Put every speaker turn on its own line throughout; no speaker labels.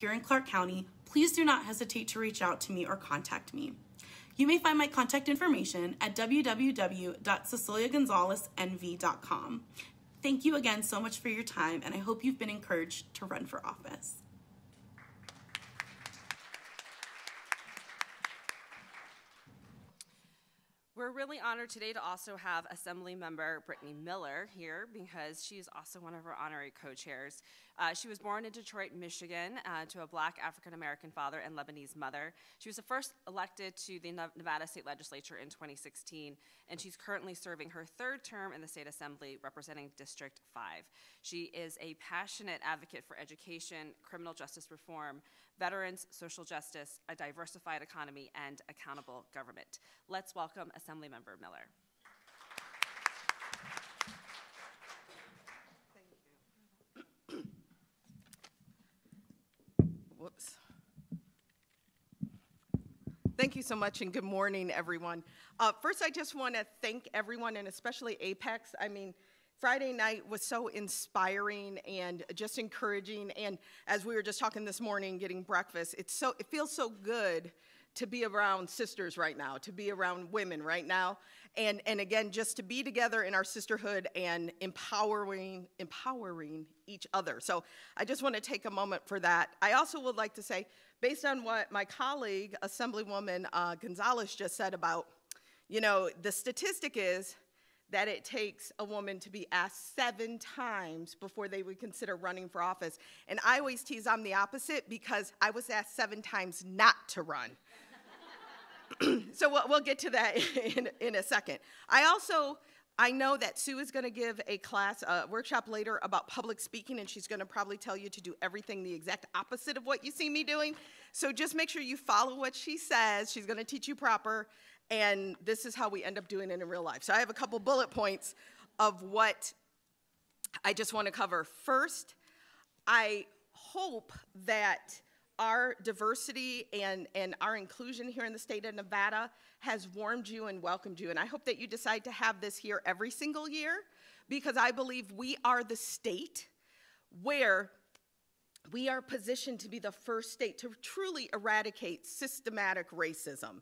here in Clark County, please do not hesitate to reach out to me or contact me. You may find my contact information at www.ceciliagonzalesnv.com. Thank you again so much for your time, and I hope you've been encouraged to run for office.
We're really honored today to also have Assemblymember Brittney Miller here because she's also one of our honorary co-chairs. She was born in Detroit, Michigan, to a Black African-American father and Lebanese mother. She was the first elected to the Nevada State Legislature in 2016, and she's currently serving her third term in the State Assembly representing District 5. She is a passionate advocate for education, criminal justice reform, veterans, social justice, a diversified economy, and accountable government. Let's welcome Assemblymember Miller.
Whoops. Thank you so much, and good morning, everyone. First, I just want to thank everyone, and especially APAICS. I mean, Friday night was so inspiring and just encouraging, and as we were just talking this morning, getting breakfast, it feels so good to be around sisters right now, to be around women right now, and again, just to be together in our sisterhood and empowering each other. So I just want to take a moment for that. I also would like to say, based on what my colleague, Assemblywoman Gonzalez just said about, you know, the statistic is that it takes a woman to be asked 7 times before they would consider running for office. And I always tease I'm the opposite because I was asked 7 times not to run. So we'll get to that in a second. I know that Sue is going to give a workshop later about public speaking, and she's going to probably tell you to do everything the exact opposite of what you see me doing. So just make sure you follow what she says. She's going to teach you proper, and this is how we end up doing it in real life. So I have a couple bullet points of what I just want to cover. First, I hope that our diversity and our inclusion here in the state of Nevada has warmed you and welcomed you. And I hope that you decide to have this here every single year, because I believe we are the state where we are positioned to be the first state to truly eradicate systematic racism.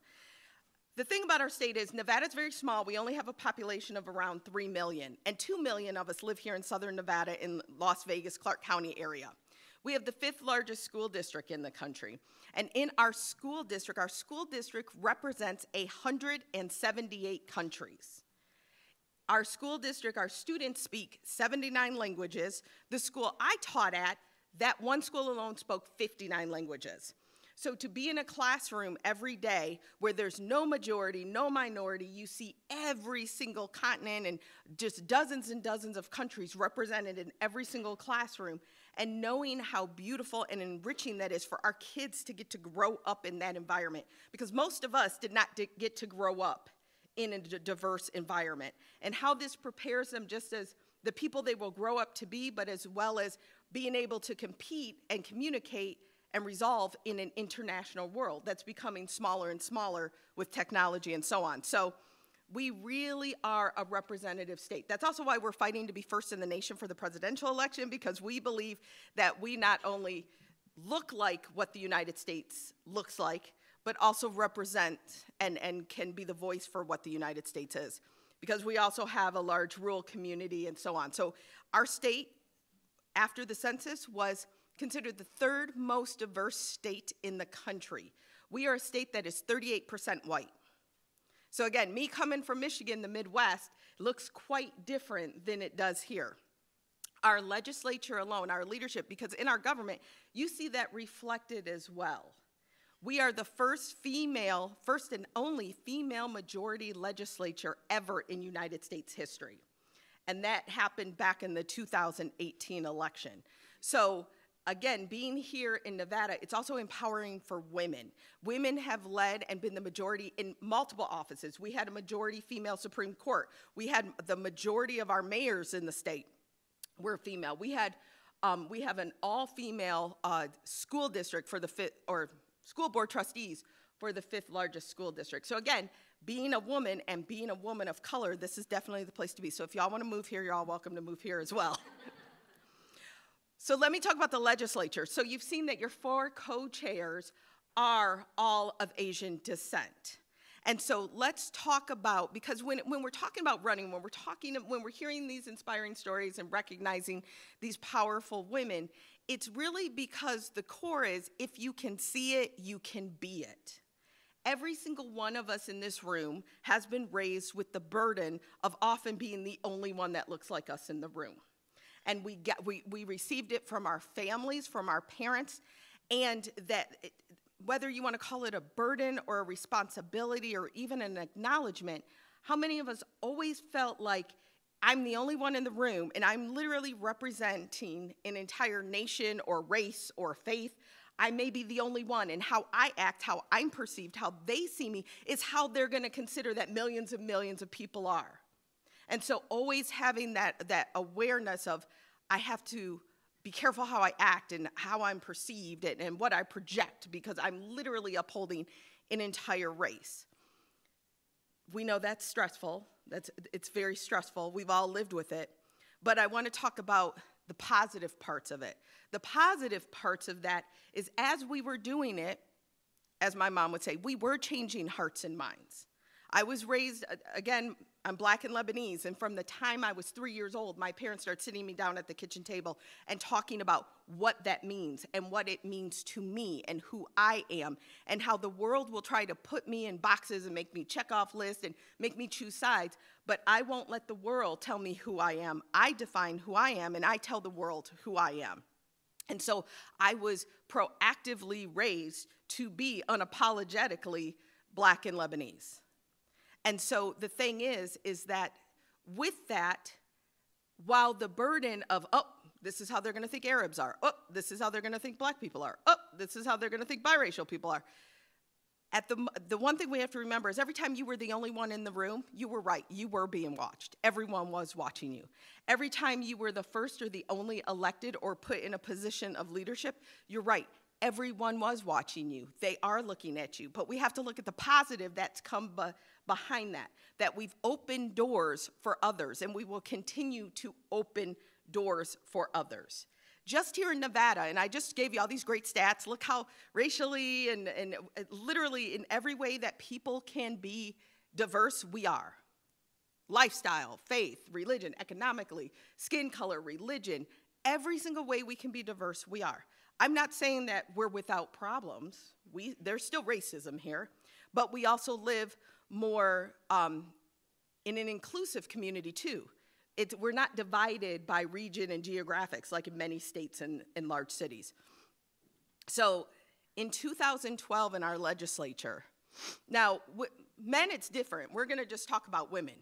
The thing about our state is Nevada's very small. We only have a population of around 3 million, and 2 million of us live here in southern Nevada in Las Vegas, Clark County area. We have the 5th largest school district in the country. And in our school district represents 178 countries. Our school district, our students speak 79 languages. The school I taught at, that one school alone spoke 59 languages. So to be in a classroom every day where there's no majority, no minority, you see every single continent and just dozens and dozens of countries represented in every single classroom, and knowing how beautiful and enriching that is for our kids to get to grow up in that environment, because most of us did not get to grow up in a diverse environment, and how this prepares them just as the people they will grow up to be, but as well as being able to compete and communicate and resolve in an international world that's becoming smaller and smaller with technology and so on. So we really are a representative state. That's also why we're fighting to be first in the nation for the presidential election, because we believe that we not only look like what the United States looks like, but also represent and can be the voice for what the United States is, because we also have a large rural community and so on. So our state, after the census, was considered the 3rd most diverse state in the country. We are a state that is 38% white. So again, me coming from Michigan, the Midwest, looks quite different than it does here. Our legislature alone, our leadership, because in our government, you see that reflected as well. We are the first and only female majority legislature ever in United States history. And that happened back in the 2018 election. So again, being here in Nevada, it's also empowering for women. Women have led and been the majority in multiple offices. We had a majority female Supreme Court. We had the majority of our mayors in the state were female. We have an all-female school district for the school board trustees for the 5th largest school district. So again, being a woman and being a woman of color, this is definitely the place to be. So if y'all want to move here, you're all welcome to move here as well. So let me talk about the legislature. So you've seen that your 4 co-chairs are all of Asian descent. And so let's talk about, because when we're talking about running, when we're hearing these inspiring stories and recognizing these powerful women, it's really because the core is, if you can see it, you can be it. Every single one of us in this room has been raised with the burden of often being the only one that looks like us in the room. And we received it from our families, from our parents, and whether you want to call it a burden or a responsibility or even an acknowledgement, how many of us always felt like I'm the only one in the room and I'm literally representing an entire nation or race or faith? I may be the only one, and how I act, how I'm perceived, how they see me is how they're going to consider that millions and millions of people are. And so always having that awareness of, I have to be careful how I act and how I'm perceived and what I project, because I'm literally upholding an entire race. We know that's stressful. It's very stressful. We've all lived with it. But I want to talk about the positive parts of it. The positive parts of that is, as we were doing it, as my mom would say, we were changing hearts and minds. I was raised, again, I'm Black and Lebanese, and from the time I was 3 years old, my parents started sitting me down at the kitchen table and talking about what that means and what it means to me and who I am, and how the world will try to put me in boxes and make me check off lists and make me choose sides, but I won't let the world tell me who I am. I define who I am, and I tell the world who I am. And so I was proactively raised to be unapologetically Black and Lebanese. And so the thing is that with that, while the burden of, oh, this is how they're going to think Arabs are, oh, this is how they're going to think Black people are, oh, this is how they're going to think biracial people are. The one thing we have to remember is, every time you were the only one in the room, you were right. You were being watched. Everyone was watching you. Every time you were the first or the only elected or put in a position of leadership, you're right. Everyone was watching you. They are looking at you. But we have to look at the positive that's come behind that we've opened doors for others, and we will continue to open doors for others. Just here in Nevada, and I just gave you all these great stats, look how racially and literally in every way that people can be diverse, we are. Lifestyle, faith, religion, economically, skin color, religion, every single way we can be diverse, we are. I'm not saying that we're without problems. There's still racism here, but we also live more in an inclusive community too. We're not divided by region and geographics like in many states and large cities. So in 2012 in our legislature, now men, it's different. We're gonna just talk about women.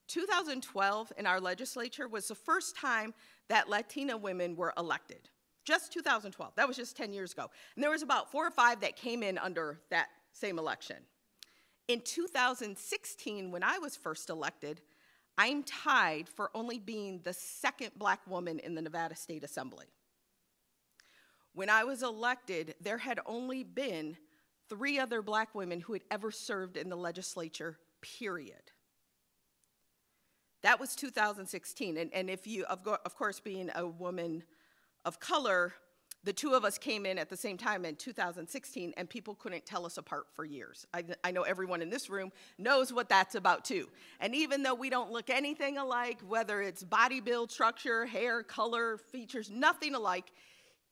2012 in our legislature was the first time that Latina women were elected. Just 2012, that was just 10 years ago. And there was about 4 or 5 that came in under that same election. In 2016, when I was first elected, I'm tied for only being the second Black woman in the Nevada State Assembly. When I was elected, there had only been 3 other Black women who had ever served in the legislature, period. That was 2016, and if you, of course, being a woman of color, the 2 of us came in at the same time in 2016, and people couldn't tell us apart for years. I know everyone in this room knows what that's about too. And even though we don't look anything alike, whether it's body build, structure, hair, color, features, nothing alike,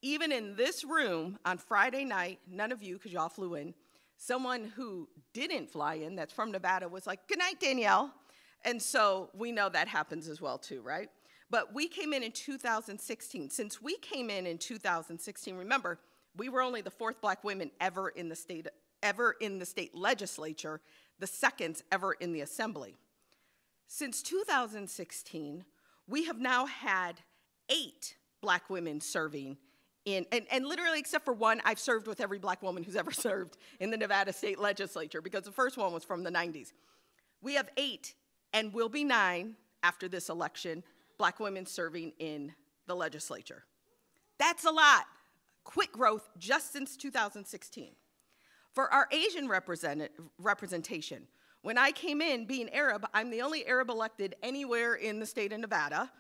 even in this room on Friday night, none of you, because y'all flew in, someone who didn't fly in, that's from Nevada, was like, "Good night, Danielle." And so we know that happens as well too, right? But we came in 2016. Since we came in 2016, remember, we were only the 4th Black women ever in the state legislature, the 2nd ever in the assembly. Since 2016, we have now had 8 Black women serving in, and literally except for 1, I've served with every Black woman who's ever served in the Nevada state legislature, because the first one was from the 90s. We have 8, and will be 9 after this election, Black women serving in the legislature. That's a lot. Quick growth just since 2016. For our Asian representation, when I came in being Arab, I'm the only Arab elected anywhere in the state of Nevada.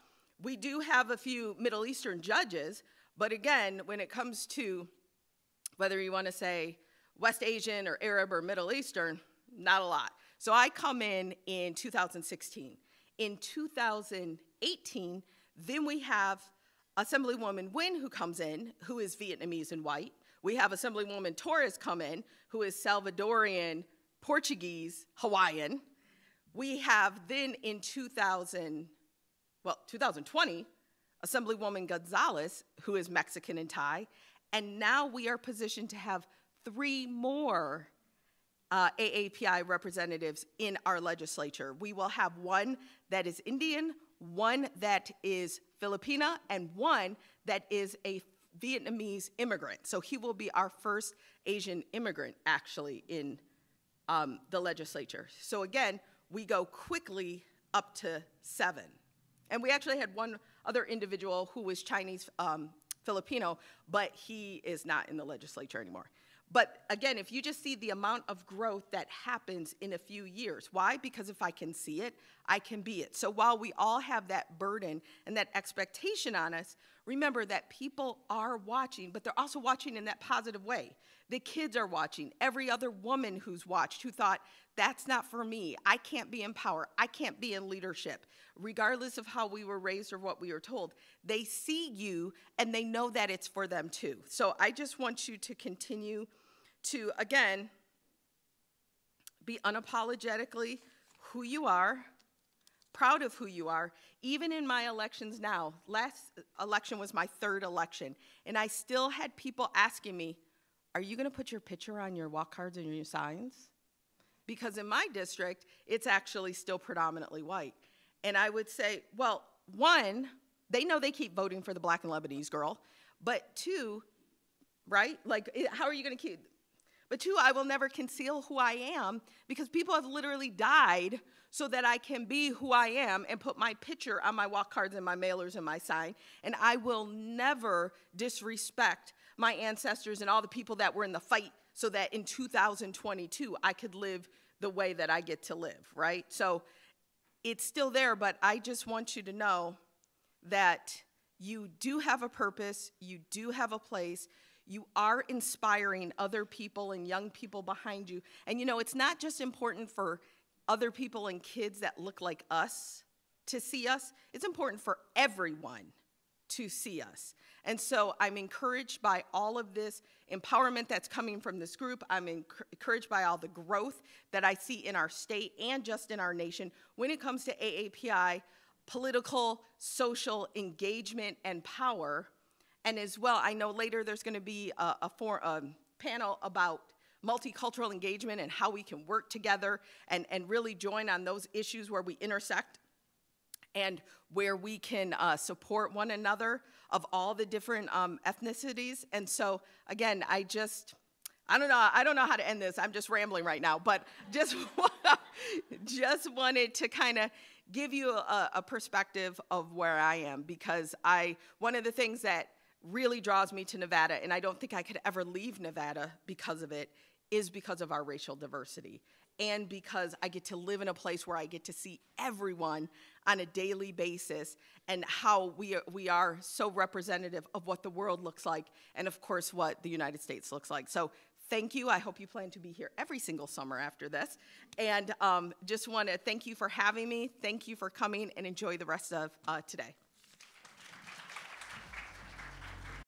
We do have a few Middle Eastern judges, But again, when it comes to whether you want to say West Asian or Arab or Middle Eastern, not a lot. So I come in 2016. In 2018, then we have Assemblywoman Nguyen who comes in, who is Vietnamese and white. We have Assemblywoman Torres come in, who is Salvadorian, Portuguese, Hawaiian. We have then in 2020, Assemblywoman Gonzalez, who is Mexican and Thai. And now we are positioned to have 3 more AAPI representatives in our legislature. We will have one that is Indian, one that is Filipina, and one that is a Vietnamese immigrant. So he will be our first Asian immigrant, actually, in the legislature. So again, we go quickly up to 7. And we actually had one other individual who was Chinese Filipino, but he is not in the legislature anymore. But again, if you just see the amount of growth that happens in a few years, why? Because if I can see it, I can be it. So while we all have that burden and that expectation on us, remember that people are watching, but they're also watching in that positive way. The kids are watching. Every other woman who's watched who thought, that's not for me. I can't be in power. I can't be in leadership. Regardless of how we were raised or what we were told, they see you and they know that it's for them too. So I just want you to continue to, again, be unapologetically who you are, proud of who you are. Even in my elections now, last election was my 3rd election, and I still had people asking me, are you going to put your picture on your walk cards and your signs? Because in my district, it's actually still predominantly white. And I would say, well, 1, they know they keep voting for the Black and Lebanese girl, but 2, right? Like, how are you going to keep? But 2, I will never conceal who I am because people have literally died so that I can be who I am and put my picture on my walk cards and my mailers and my sign. And I will never disrespect my ancestors and all the people that were in the fight so that in 2022 I could live the way that I get to live, right? So it's still there, but I just want you to know that you do have a purpose, you do have a place, you are inspiring other people and young people behind you. And you know, it's not just important for other people and kids that look like us to see us, it's important for everyone to see us. And so I'm encouraged by all of this empowerment that's coming from this group. I'm encouraged by all the growth that I see in our state and just in our nation when it comes to AAPI, political, social engagement, and power. And as well, I know later there's going to be a panel about multicultural engagement and how we can work together and really join on those issues where we intersect and where we can support one another of all the different ethnicities. And so, again, I don't know how to end this. I'm just rambling right now, but just wanted to kind of give you a perspective of where I am, because one of the things that really draws me to Nevada, and I don't think I could ever leave Nevada because of it, is because of our racial diversity. And because I get to live in a place where I get to see everyone on a daily basis and how we are so representative of what the world looks like and, of course, what the United States looks like. So thank you. I hope you plan to be here every single summer after this. And just want to thank you for having me. Thank you for coming, and enjoy the rest of today.